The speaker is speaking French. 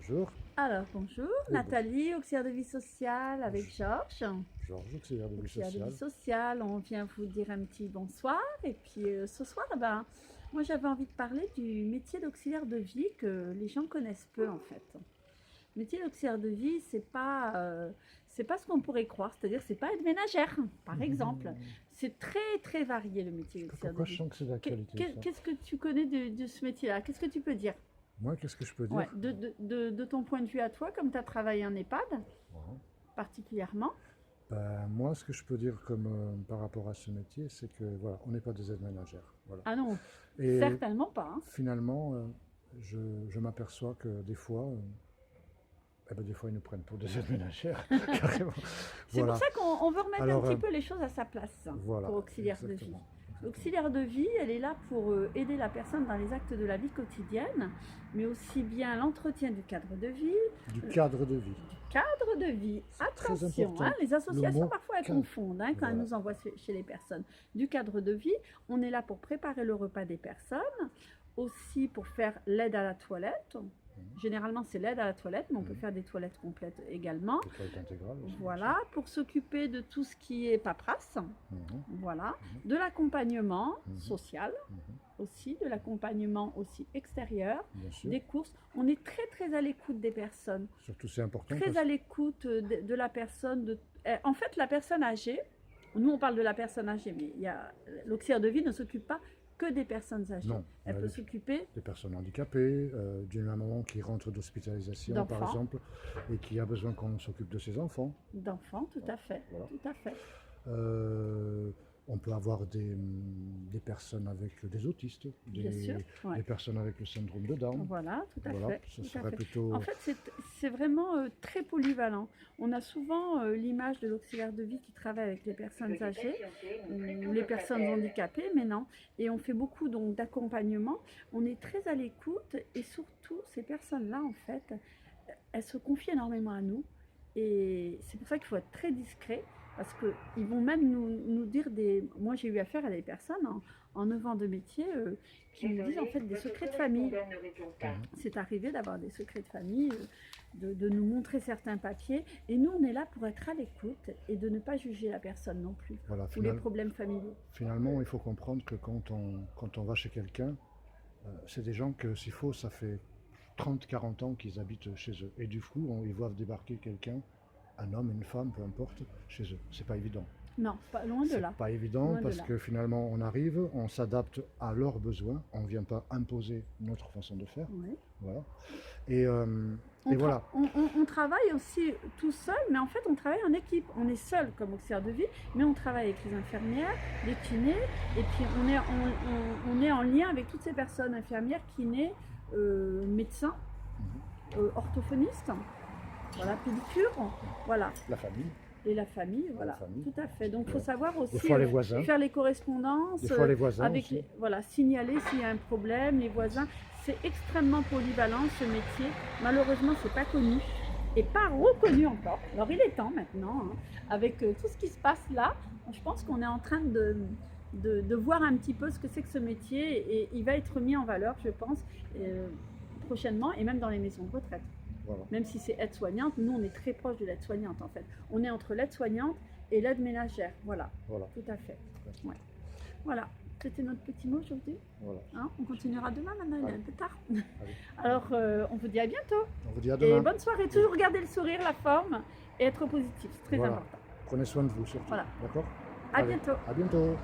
Bonjour. Alors, bonjour, Nathalie, auxiliaire de vie sociale avec Georges. Georges, auxiliaire de vie Auxiliaire de sociale. vie sociale, on vient vous dire un petit bonsoir. Et puis ce soir, moi j'avais envie de parler du métier d'auxiliaire de vie que les gens connaissent peu en fait. Le métier d'auxiliaire de vie, c'est pas ce qu'on pourrait croire, c'est-à-dire c'est pas être ménagère, par exemple. C'est très très varié le métier d'auxiliaire de Pourquoi je vie. sens que c'est d'actualité ça? Qu'est-ce que tu connais de ce métier-là? Qu'est-ce que tu peux dire? Moi, qu'est-ce que je peux dire? Ouais, de ton point de vue à toi, comme tu as travaillé en EHPAD, Ouais. particulièrement. Ben, moi, ce que je peux dire comme, par rapport à ce métier, c'est que voilà, on n'est pas des aides ménagères. Voilà. Ah non, Et certainement pas. Hein. finalement, je m'aperçois que des fois, des fois, ils nous prennent pour des aides ménagères, carrément. C'est Voilà. pour ça qu'on veut remettre Alors, un petit peu les choses à sa place Voilà, pour auxiliaire de vie. exactement. L'auxiliaire de vie, elle est là pour aider la personne dans les actes de la vie quotidienne, mais aussi bien l'entretien du cadre de vie. Du cadre de vie. Cadre de vie, C'est très attention, important. hein, les associations mot parfois elles cadre. confondent quand Voilà. elles nous envoient chez les personnes. Du cadre de vie, on est là pour préparer le repas des personnes, aussi pour faire l'aide à la toilette. Généralement c'est l'aide à la toilette, mais on peut faire des toilettes complètes également. Des toilettes intégrales aussi, Voilà, pour s'occuper de tout ce qui est paperasse, voilà, de l'accompagnement social aussi, de l'accompagnement aussi extérieur, bien sûr. des courses. On est très très à l'écoute des personnes, Surtout, c'est important. très à l'écoute de la personne. En fait, la personne âgée, nous on parle de la personne âgée, mais l'auxiliaire de vie ne s'occupe pas que des personnes âgées. Non, Elle peut s'occuper des personnes handicapées, d'une maman qui rentre d'hospitalisation par D'enfants. exemple, et qui a besoin qu'on s'occupe de ses enfants. d'enfants, tout à fait, Voilà. tout à fait. On peut avoir des personnes avec des autistes, Bien sûr, ouais. des personnes avec le syndrome de Down. Voilà, tout à Voilà, fait. ce tout à serait fait. plutôt... En fait, c'est vraiment très polyvalent. On a souvent l'image de l'auxiliaire de vie qui travaille avec les personnes âgées ou les personnes handicapées, mais non. Et on fait beaucoup donc d'accompagnement. On est très à l'écoute et surtout, ces personnes-là, en fait, elles se confient énormément à nous. Et c'est pour ça qu'il faut être très discret. Parce qu'ils vont même nous dire des... Moi, j'ai eu affaire à des personnes en 9 ans de métier qui nous disent en fait des secrets de famille. C'est arrivé d'avoir des secrets de famille, de nous montrer certains papiers. Et nous, on est là pour être à l'écoute et de ne pas juger la personne non plus. Voilà, Ou les problèmes familiaux. Finalement, il faut comprendre que quand on va chez quelqu'un, c'est des gens que, s'il faut, ça fait 30-40 ans qu'ils habitent chez eux. Et du coup, ils voient débarquer quelqu'un, un homme, une femme, peu importe, chez eux. C'est pas évident. Non, pas loin de là. C'est pas évident Loin de parce là. que finalement on arrive, on s'adapte à leurs besoins, on ne vient pas imposer notre façon de faire. Oui. Voilà. Et voilà. On travaille aussi tout seul, mais en fait on travaille en équipe. On est seul comme auxiliaire de vie, mais on travaille avec les infirmières, les kinés, et puis on est en lien avec toutes ces personnes, infirmières, kinés, médecins, orthophonistes, voilà, pédicure, voilà. La famille. Et la famille, voilà, famille. tout à fait. Donc il faut savoir aussi Des fois les voisins. faire les correspondances, Des fois les voisins avec aussi. voilà, signaler s'il y a un problème, les voisins. C'est extrêmement polyvalent ce métier. Malheureusement, c'est pas connu et pas reconnu encore. Alors il est temps maintenant, hein, avec tout ce qui se passe là, je pense qu'on est en train de voir un petit peu ce que c'est que ce métier et il va être mis en valeur, je pense, prochainement et même dans les maisons de retraite. Voilà. Même si c'est aide-soignante, nous on est très proche de l'aide-soignante en fait. On est entre l'aide-soignante et l'aide ménagère, voilà. Voilà. Tout à fait. Ouais. Voilà, c'était notre petit mot aujourd'hui. Voilà. Hein, on continuera demain maintenant, il est un peu tard. Allez. Alors on vous dit à bientôt. On vous dit à Et demain. bonne soirée, toujours garder le sourire, la forme et être positif, c'est très Voilà. important. Prenez soin de vous surtout. Voilà. D'accord? À Allez, bientôt. À bientôt.